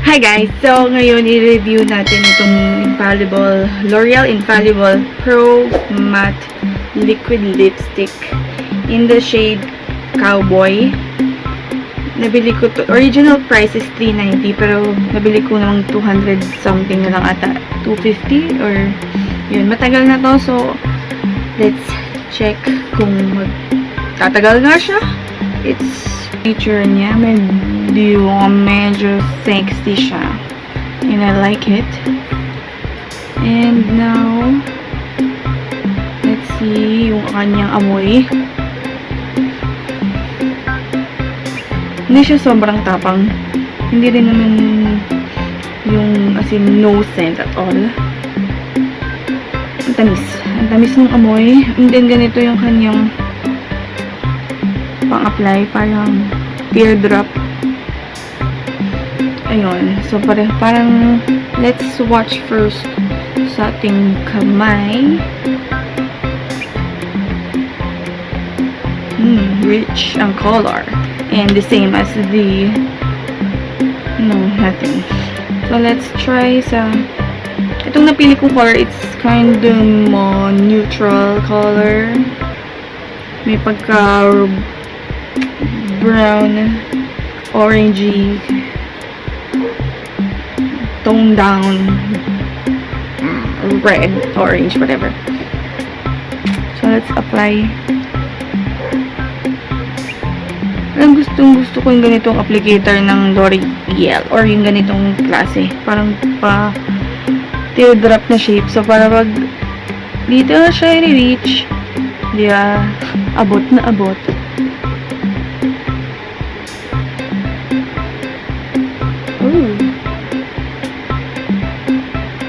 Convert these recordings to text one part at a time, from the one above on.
Hi guys! So, ngayon i-review natin itong L'Oreal Infallible Pro Matte Liquid Lipstick in the shade Cowboy. Nabili ko to, original price is $390 pero nabili ko namang 200 something na lang ata, 250 or yun, matagal na to. So, let's check kung tatagal nga siya. It's feature niya, medyo sexy siya. And I like it. And now, let's see yung kanyang amoy. Hindi siya sobrang tapang. Hindi rin naman yung as in no scent at all. Ang tamis. Ang tamis ng amoy. And then ganito yung kanyang pang-apply, parang teardrop. Ayun. So, parang let's watch first sa ating kamay. Rich ang color. And the same as the nothing. So, let's try sa itong napili kong color. It's kind of more neutral color. May pagka brown, orangey, toned down, red, orange, whatever. So, let's apply. Ang gusto ko yung ganitong applicator ng LOREAL or yung ganitong klase. Parang pa teardrop na shape. So, para pag dito na siya i-reach, diba, abot na abot. Ooh.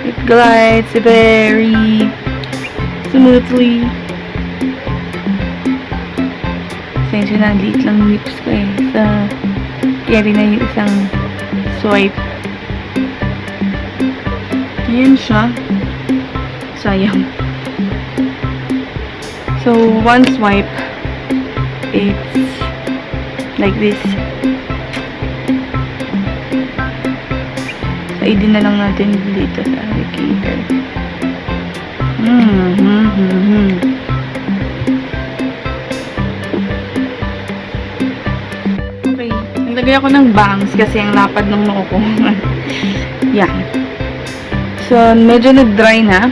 It glides very smoothly. Sensya na, liit lang lips ko eh. Carry na yung isang swipe. Ayan siya. Sayang. So, one swipe, it's like this. Saidin na lang natin dito sa applicator. Okay. Naglagay ako ng bangs kasi ang lapad ng noo ko. Yan. So, medyo nag-dry na.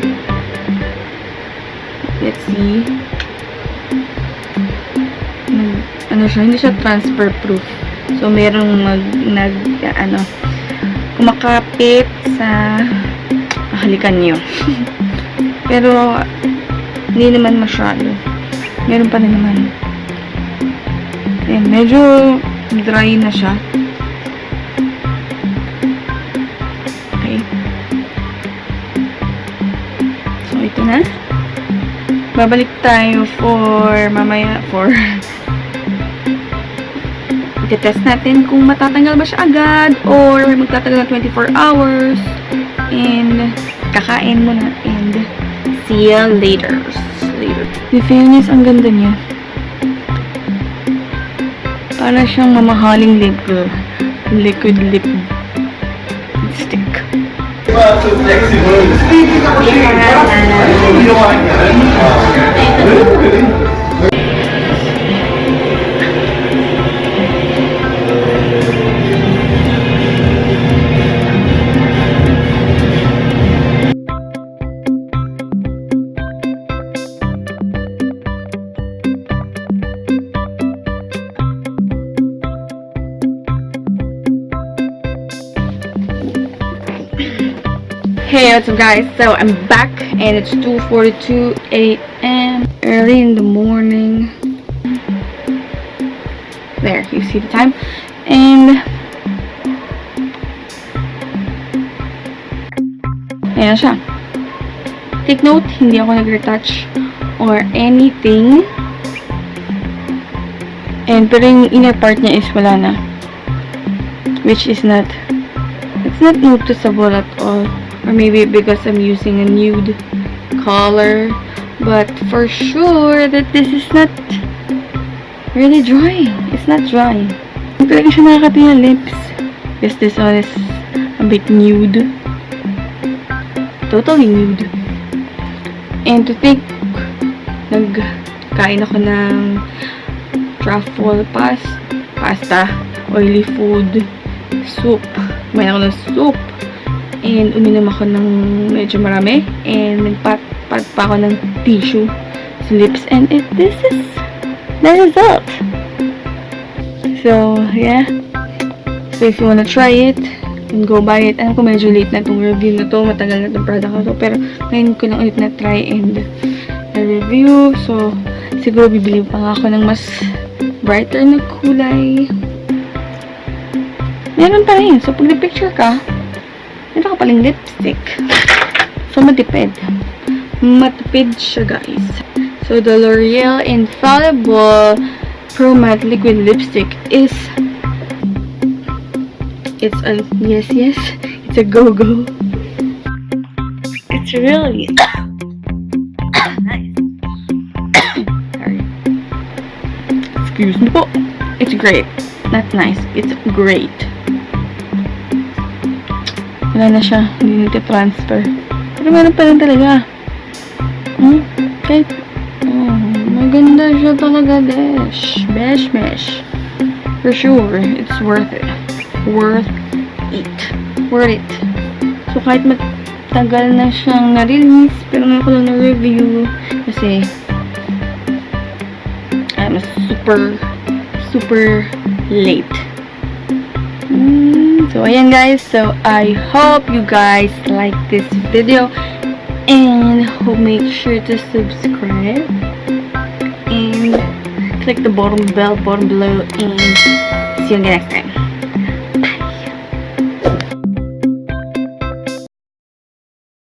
Let's see. Ano siya? Hindi siya transfer proof. So, merong kumakapit sa halikan nyo. Pero, hindi naman masyado. Meron pa rin naman. Ayan, medyo dry na siya. Okay. So, ito na. Babalik tayo mamaya for i-test natin kung matatanggal ba siya agad or magtatagal ng 24 hours and kakain muna and see you later. In fairness, ang ganda niya. Para siyang mamahaling liquid lipstick. Hey, what's up guys? So I'm back and it's 2:42 a.m. early in the morning. There, you see the time. And ayan siya. Take note, hindi ako nag-retouch or anything. And pero yung inner part niya is wala na. Which is not, it's not noticeable at all. Or maybe because I'm using a nude color. But for sure that this is not really dry. It's not dry. Talaga siya nakakati ng lips. Because this one is a bit nude. Totally nude. And to think, nagkain ako ng truffle pasta, oily food, soup. Kumain ako ng soup. And uminom ako ng medyo marami. And nagpat pa ako ng tissue sa lips. And this is the result. So, yeah. So, if you wanna try it, and go buy it. Alam ko medyo late na itong review na to. Matagal na itong product na to. Pero, ngayon ko lang ulit na-try and na-review. So, siguro bibili pa nga ako ng mas brighter na kulay. Meron pa rin. So, pag na-picture ka, meron ka paling lipstick. So, matipid. Matipid siya, guys. So, the L'Oreal Infallible Pro Matte Liquid Lipstick is... It's a... Yes. It's a go-go. It's really... nice. Sorry. Excuse me po. It's great. Not nice. It's great. Wala na siya. Hindi nagte-transfer. Pero meron pa rin talaga. Okay. Oh, maganda siya talaga, besh. Besh. For sure. It's worth it. Worth it. So, kahit matagal na siyang na-release, pero ngayon ko lang na-review kasi I'm super late. So, ayan guys. So, I hope you guys like this video and make sure to subscribe and click the bottom bell button below and see you next time.